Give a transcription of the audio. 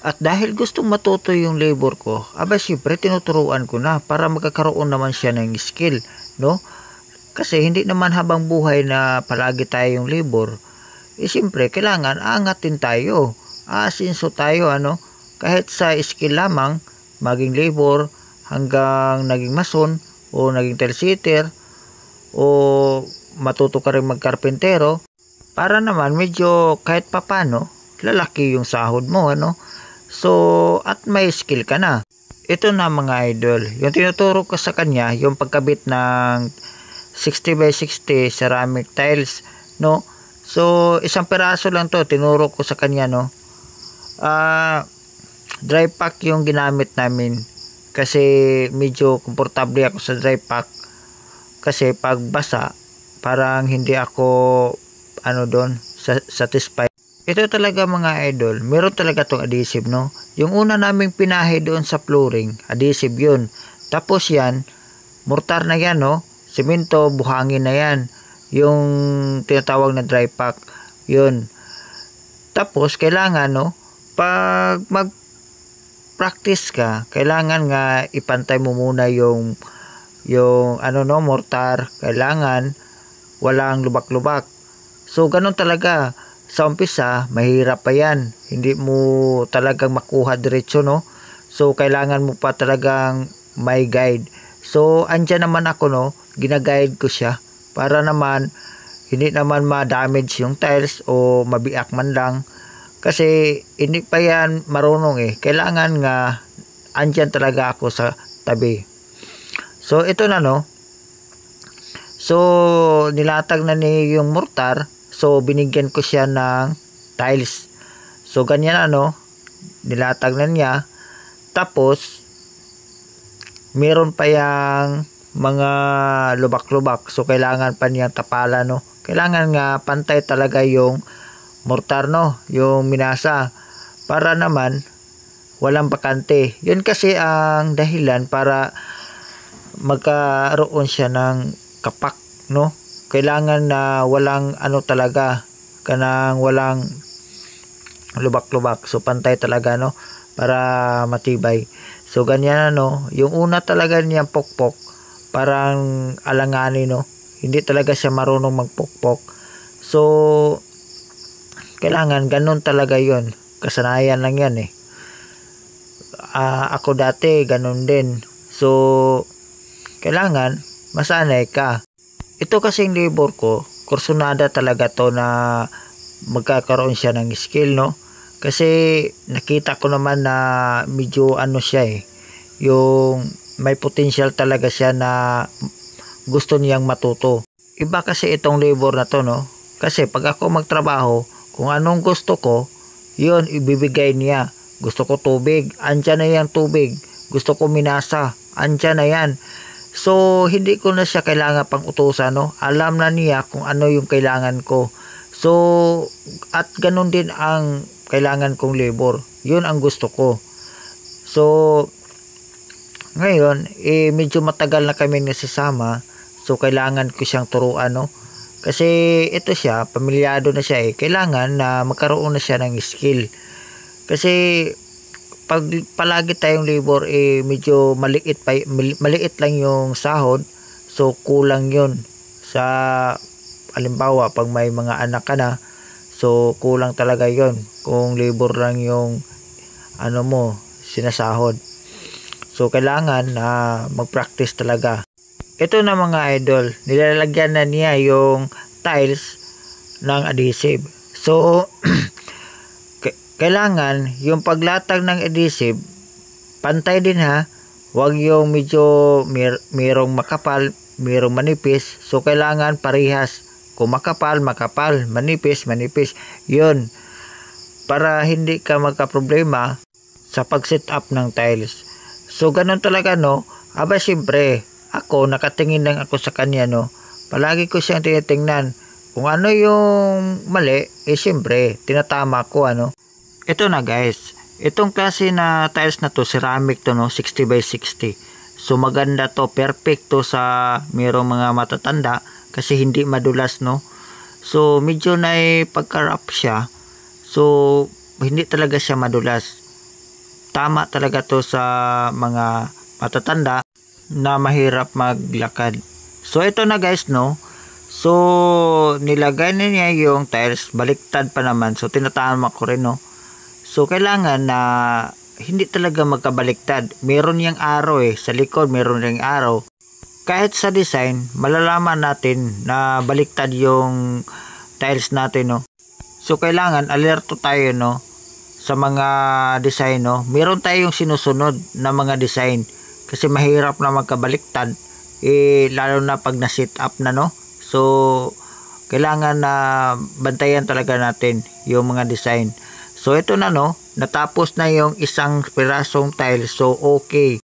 At dahil gustong matuto yung labor ko, aba siyempre tinuturuan ko na para magkakaroon naman siya ng skill, no? Kasi hindi naman habang buhay na palagi tayong labor. Siyempre kailangan aangatin tayo, aasinso tayo, kahit sa skill lamang, maging labor hanggang naging mason o naging telsitter o matuto ka rin magkarpentero para naman medyo kahit papano lalaki yung sahod mo, So, at may skill ka na. Ito na mga idol, yung tinuturo ko sa kanya, yung pagkabit ng 60 by 60 ceramic tiles, no? So, isang peraso lang to, tinuro ko sa kanya, dry pack yung ginamit namin. Kasi medyo komportable ako sa dry pack. Kasi pag basa, parang hindi ako, satisfied. Ito talaga mga idol, meron talaga tong adhesive, no? Yung una naming pinahe doon sa flooring, adhesive yun. Tapos yan, mortar na yan, Semento, buhangin na yan. Yung tinatawag na dry pack, yun. Tapos, kailangan, pag mag-practice ka, kailangan nga ipantay mo muna yung mortar. Kailangan walang lubak-lubak. So, ganun talaga. Sa umpisa, mahirap pa yan. Hindi mo talagang makuha diretso, So, kailangan mo pa talagang may guide. So, andyan naman ako, ginaguide ko siya para naman hindi naman ma-damage yung tiles o mabiak man lang. Kasi, hindi pa yan marunong Kailangan nga, andyan talaga ako sa tabi. So, ito na, So, nilatag na ni yung mortar. So, binigyan ko siya ng tiles. So, ganyan nilatag na niya. Tapos, meron pa yang mga lubak-lubak. So, kailangan pa niyang tapala, Kailangan nga pantay talaga yung mortar, yung minasa. Para naman, walang bakante. Yun kasi ang dahilan para magkaroon siya ng kapak, Kailangan na walang talaga, kanang walang lubak-lubak. So, pantay talaga, para matibay. So, ganyan, yung una talaga niyang pokpok, parang alanganin, Hindi talaga siya marunong magpokpok. So, kailangan ganun talaga yon. Kasanayan lang yan, Ako dati, ganun din. So, kailangan masanay ka. Ito kasing labor ko, kursunada talaga to na magkakaroon siya ng skill, Kasi nakita ko naman na medyo siya yung may potential talaga siya na gusto niyang matuto. Iba kasi itong labor na to, Kasi pag ako magtrabaho, kung anong gusto ko, yun ibibigay niya. Gusto ko tubig, andyan na yung tubig. Gusto ko minasa, andyan na yan. So, hindi ko na siya kailangan pang utusan, Alam na niya kung ano yung kailangan ko. So, at ganun din ang kailangan kong labor. Yun ang gusto ko. So, ngayon, medyo matagal na kami nasasama. So, kailangan ko siyang turuan, Kasi ito siya, pamilyado na siya Kailangan na magkaroon na siya ng skill. Kasi, pag palagi tayong labor medyo maliit lang yung sahod, so kulang yun sa halimbawa pag may mga anak ka na, so kulang talaga yun kung labor lang yung sinasahod. So kailangan na mag-practice talaga. Ito na mga idol, nilalagyan na niya yung tiles ng adhesive. So kailangan yung paglatag ng adhesive pantay din, huwag yung medyo mayroong makapal, mayroong manipis. So kailangan parehas, kung makapal, manipis, yun, para hindi ka magka-problema sa pag-set up ng tiles. So ganun talaga, aba siyempre ako nakatingin lang ako sa kanya, palagi ko siyang tinitingnan kung ano yung mali, siyempre tinatama ko, Ito na guys, itong klase na tiles na to, ceramic to, 60 by 60. So maganda to, perfect to sa mayroong mga matatanda kasi hindi madulas, So medyo na pagka-rough siya. So hindi talaga siya madulas. tama talaga to sa mga matatanda na mahirap maglakad. So ito na guys, no. So nilagay na niya yung tiles, baliktad pa naman. So tinatama ko rin, no. So kailangan na hindi talaga magkabaliktad. Meron yang arrow sa likod, meron yang arrow. Kahit sa design, malalaman natin na baliktad yung tiles natin, no. So kailangan alerto tayo, no, sa mga design, no. Meron tayong sinusunod na mga design kasi mahirap na magkabaliktad, lalo na pag na-set up na, no. So kailangan na bantayan talaga natin yung mga design. So ito na, no, natapos na yung isang pirasong tile. So okay.